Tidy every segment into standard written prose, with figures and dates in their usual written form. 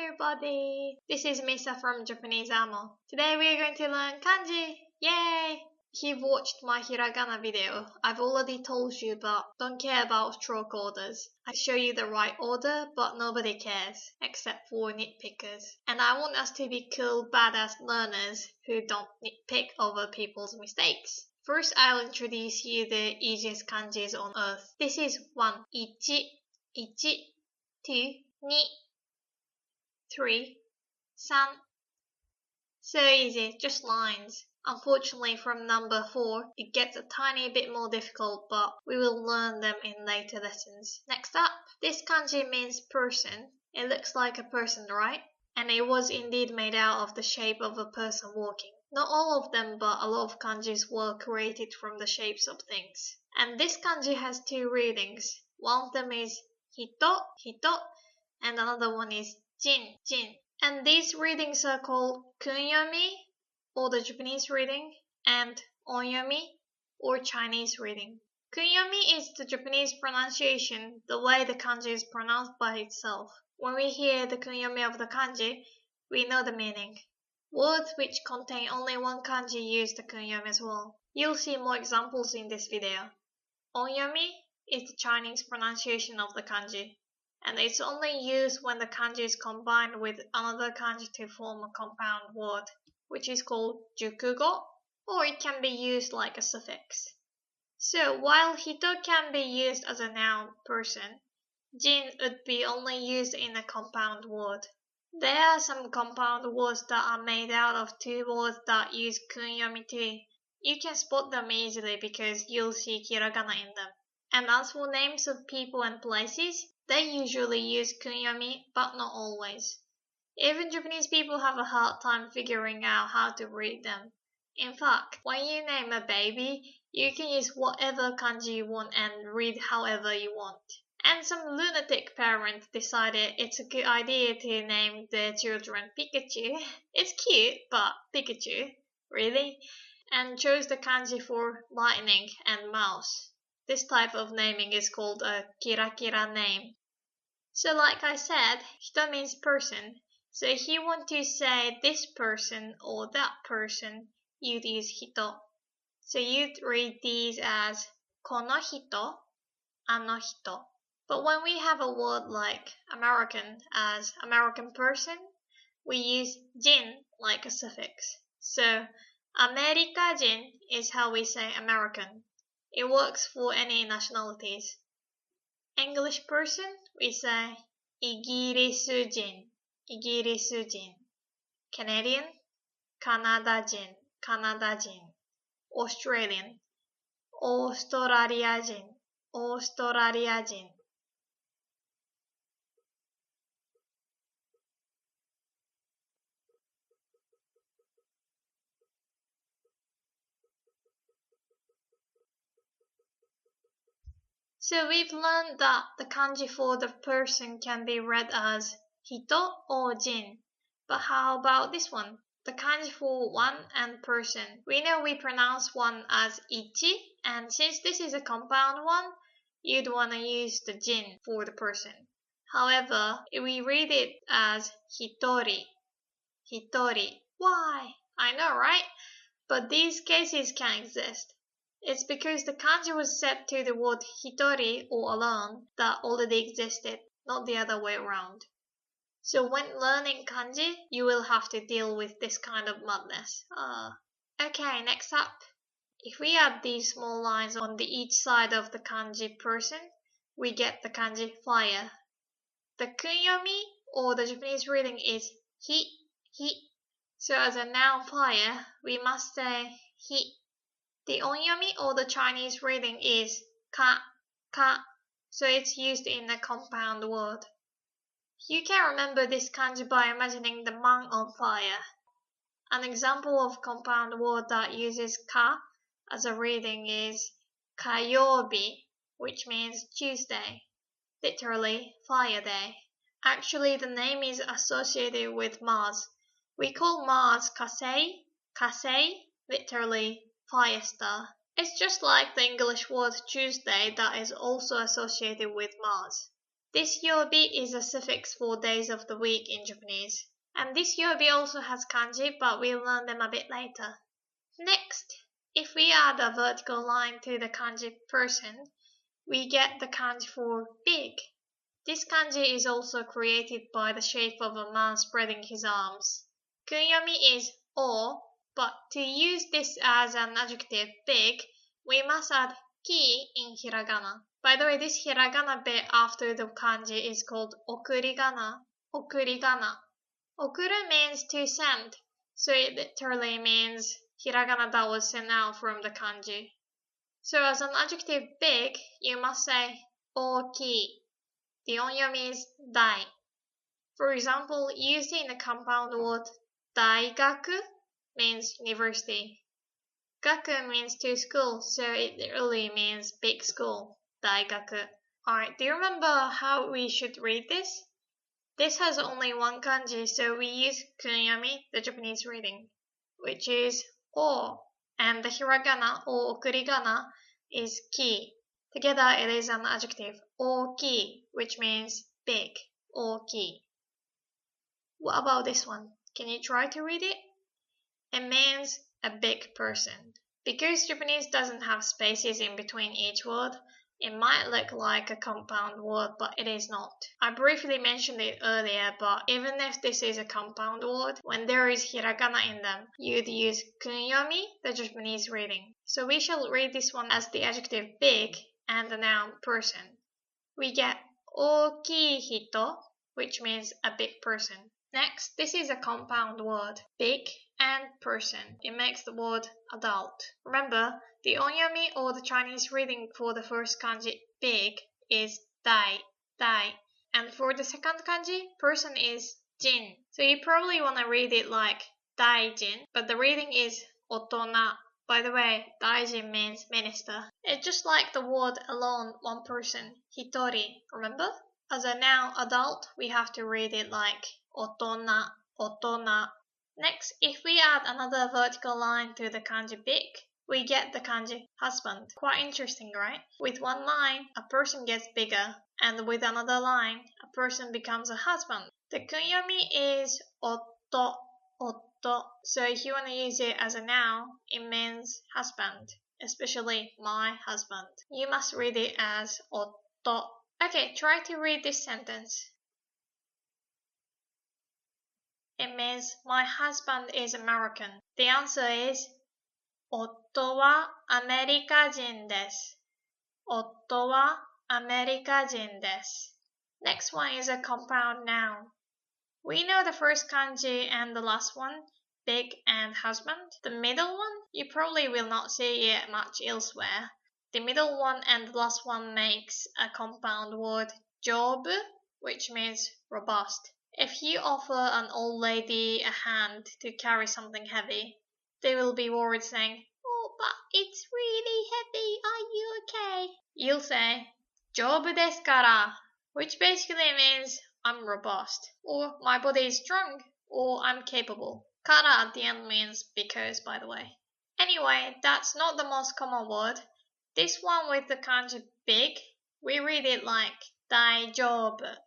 everybody! This is Misa from Japanese Amo. Today we are going to learn kanji! Yay! If you've watched my hiragana video, I've already told you that don't care about stroke orders. I show you the right order, but nobody cares, except for nitpickers. And I want us to be cool, badass learners who don't nitpick over people's mistakes. First, I'll introduce you the easiest kanjis on earth. This is 1, 1, 2, 3, 3. So easy, just lines. Unfortunately, from number 4, it gets a tiny bit more difficult, but we will learn them in later lessons. Next up, this kanji means person. It looks like a person, right? And it was indeed made out of the shape of a person walking. Not all of them, but a lot of kanjis were created from the shapes of things. And this kanji has 2 readings. One of them is hito, hito, and another one is jin, jin. And these readings are called kunyomi, or the Japanese reading, and onyomi, or Chinese reading. Kunyomi is the Japanese pronunciation, the way the kanji is pronounced by itself. When we hear the kunyomi of the kanji, we know the meaning. Words which contain only one kanji use the kunyomi as well. You'll see more examples in this video. Onyomi is the Chinese pronunciation of the kanji, and it's only used when the kanji is combined with another kanji to form a compound word, which is called jukugo, or it can be used like a suffix. So while hito can be used as a noun person, jin would be only used in a compound word. There are some compound words that are made out of 2 words that use kunyomi too. You can spot them easily because you'll see hiragana in them. And as for names of people and places, they usually use kunyomi, but not always. Even Japanese people have a hard time figuring out how to read them. In fact, when you name a baby, you can use whatever kanji you want and read however you want. And some lunatic parent decided it's a good idea to name their children Pikachu. It's cute, but Pikachu, really? And chose the kanji for lightning and mouse. This type of naming is called a kira name. So like I said, hito means person. So if you want to say this person or that person, you'd use hito. So you'd read these as kono hito, ano hito. But when we have a word like American as American person, we use jin like a suffix. So America jin is how we say American. It works for any nationalities. English person, we say Igirisujin, Igirisujin. Canadian, Canadajin, Canadajin. Australian, Australiajin, Australiajin. So we've learned that the kanji for the person can be read as hito or jin. But how about this one? The kanji for one and person. We know we pronounce one as ichi, and since this is a compound one, you'd want to use the jin for the person. However, if we read it as hitori, hitori. Why? I know, right? But these cases can exist. It's because the kanji was set to the word hitori or alone that already existed, not the other way around. So when learning kanji, you will have to deal with this kind of madness. Okay, next up. If we add these small lines on each side of the kanji person, we get the kanji fire. The kunyomi or the Japanese reading is hi, hi. So as a noun fire, we must say hi. The onyomi or the Chinese reading is ka, ka, so it's used in a compound word. You can remember this kanji by imagining the man on fire. An example of compound word that uses ka as a reading is kayobi, which means Tuesday, literally fire day. Actually, the name is associated with Mars. We call Mars kasei, kasei, literally fire star. It's just like the English word Tuesday that is also associated with Mars. This yobi is a suffix for days of the week in Japanese. And this yobi also has kanji, but we'll learn them a bit later. Next, if we add a vertical line to the kanji person, we get the kanji for big. This kanji is also created by the shape of a man spreading his arms. Kunyomi is o, but to use this as an adjective big, we must add ki in hiragana. By the way, this hiragana bit after the kanji is called okurigana. Okurigana. Okura means to send, so it literally means hiragana that was sent out from the kanji. So as an adjective big, you must say oki. The onyomi is dai. For example, used in the compound word daigaku means university. Gaku means to school, so it literally means big school. Daigaku. Alright, do you remember how we should read this? This has only one kanji, so we use kunyomi, the Japanese reading, which is o, and the hiragana or okurigana is ki. Together it is an adjective, oki, which means big, oki. What about this one? Can you try to read it? It means a big person. Because Japanese doesn't have spaces in between each word, it might look like a compound word, but it is not. I briefly mentioned it earlier, but even if this is a compound word, when there is hiragana in them, you'd use kunyomi, the Japanese reading. So we shall read this one as the adjective big and the noun person. We get oki hito, which means a big person. Next, this is a compound word, big and person. It makes the word adult. Remember, the onyomi or the Chinese reading for the first kanji, big, is dai, dai. And for the second kanji, person is jin. So you probably want to read it like daijin, but the reading is otona. By the way, daijin means minister. It's just like the word alone, one person, hitori, remember? As a noun adult, we have to read it like otona, otona. Next, if we add another vertical line to the kanji big, we get the kanji husband. Quite interesting, right? With one line, a person gets bigger, and with another line, a person becomes a husband. The kunyomi is otto, otto. So if you want to use it as a noun, it means husband, especially my husband. You must read it as otto. Okay, try to read this sentence. It means my husband is American. The answer is 夫はアメリカ人です。夫はアメリカ人です。Next one is a compound noun. We know the first kanji and the last one, big and husband. The middle one, you probably will not see it much elsewhere. The middle one and the last one makes a compound word, jobu, which means robust. If you offer an old lady a hand to carry something heavy, they will be worried saying, "Oh, but it's really heavy, are you okay?" You'll say, "jobu desu kara," which basically means I'm robust, or my body is strong, or I'm capable. Kara at the end means because, by the way. Anyway, that's not the most common word. This one with the kanji big, we read it like daijoubu,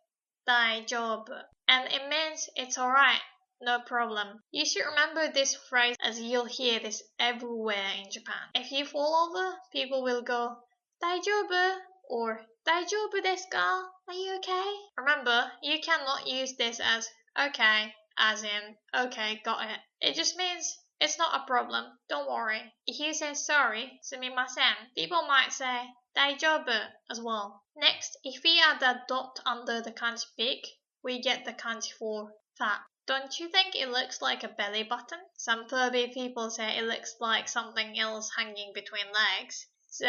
daijoubu, and it means it's alright, no problem. You should remember this phrase as you'll hear this everywhere in Japan. If you fall over, people will go daijoubu or daijoubu desu ka? Are you okay? Remember, you cannot use this as okay, as in okay, got it. It just means it's not a problem, don't worry. If you say sorry, sumimasen, people might say daijoubu as well. Next, if we add a dot under the kanji big, we get the kanji for fat. Don't you think it looks like a belly button? Some pervy people say it looks like something else hanging between legs. So,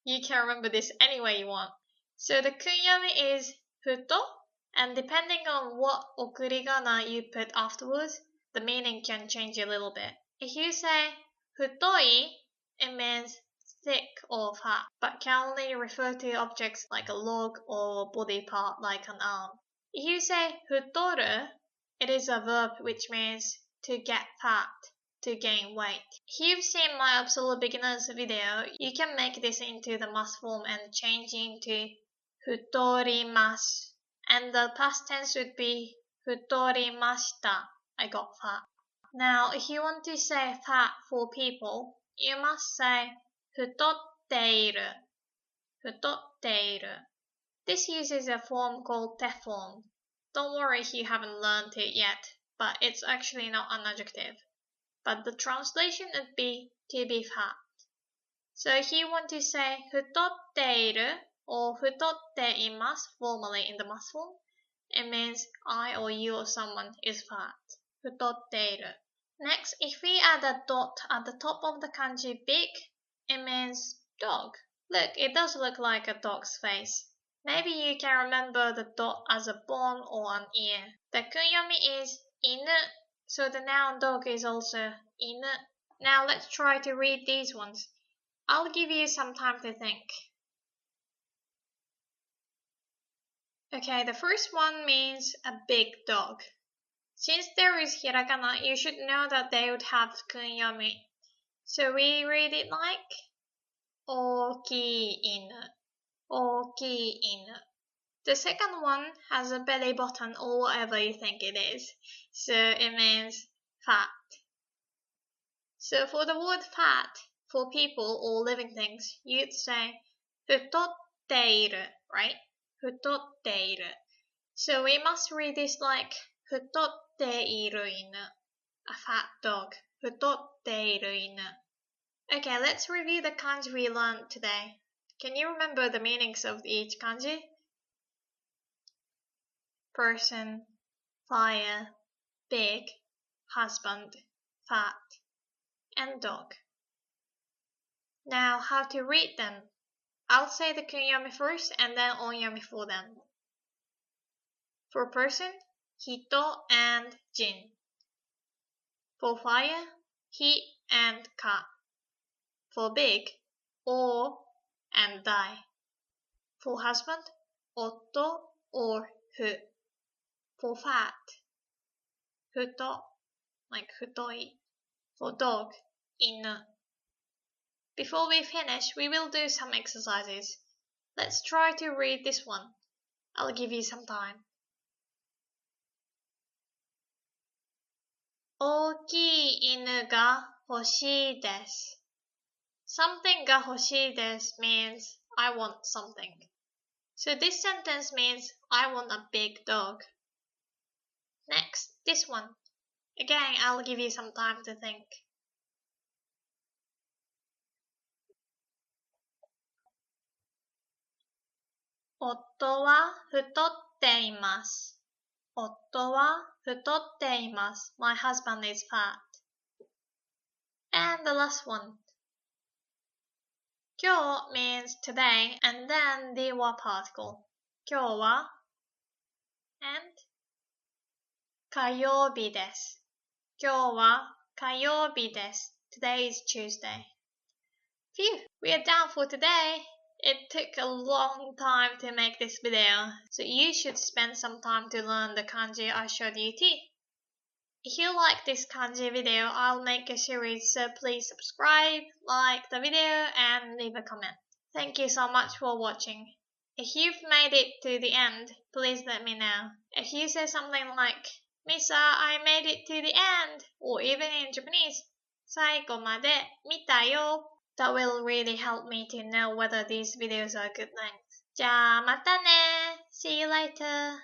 you can remember this any way you want. So the kunyomi is futo, and depending on what okurigana you put afterwards, the meaning can change a little bit. If you say futoi, it means thick or fat, but can only refer to objects like a log or body part like an arm. If you say futoru, it is a verb which means to get fat, to gain weight. If you've seen my Absolute Beginners video, you can make this into the must form and change into futorimasu. And the past tense would be futorimashita. I got fat. Now, if you want to say fat for people, you must say futotteiru. Futotteiru. This uses a form called te form. Don't worry if you haven't learned it yet, but it's actually not an adjective. But the translation would be to be fat. So if you want to say futotteiru or futotteimasu formally in the must form, it means I or you or someone is fat. Futotteiru. Next, if we add a dot at the top of the kanji big, it means dog. Look, it does look like a dog's face. Maybe you can remember the dot as a bone or an ear. The kunyomi is inu, so the noun dog is also inu. Now let's try to read these ones. I'll give you some time to think. Okay, the first one means a big dog. Since there is hiragana, you should know that they would have kunyomi. So we read it like ookii inu. Ookii inu. The second one has a belly button or whatever you think it is. So it means fat. So for the word fat, for people or living things, you'd say futotteiru, right? Futotteiru. So we must read this like futotteiru inu, a fat dog. Futotteiru inu. Okay, let's review the kanji we learned today. Can you remember the meanings of each kanji? Person, fire, big, husband, fat, and dog. Now, how to read them. I'll say the kunyomi first and then onyomi for them. For person, hito and jin. For fire, hi and ka. For big, o and dai. For husband, otto or hu. For fat, futo, like futoi. For dog, inu. Before we finish, we will do some exercises. Let's try to read this one. I'll give you some time. 大きい犬が欲しいです。Something が欲しいです means I want something. So this sentence means I want a big dog. Next, this one. Again, I'll give you some time to think. 夫は太っています。夫は太っています。My husband is fat. And the last one. 今日 means today and then the wa particle. 今日は and 火曜日です。今日は火曜日です。Today is Tuesday. Phew, we are done for today. It took a long time to make this video, so you should spend some time to learn the kanji I showed you too. If you like this kanji video, I'll make a series, so please subscribe, like the video, and leave a comment. Thank you so much for watching. If you've made it to the end, please let me know. If you say something like, Misa, I made it to the end, or even in Japanese, 最後まで見たよ. That will really help me to know whether these videos are good length. じゃあまたね. See you later.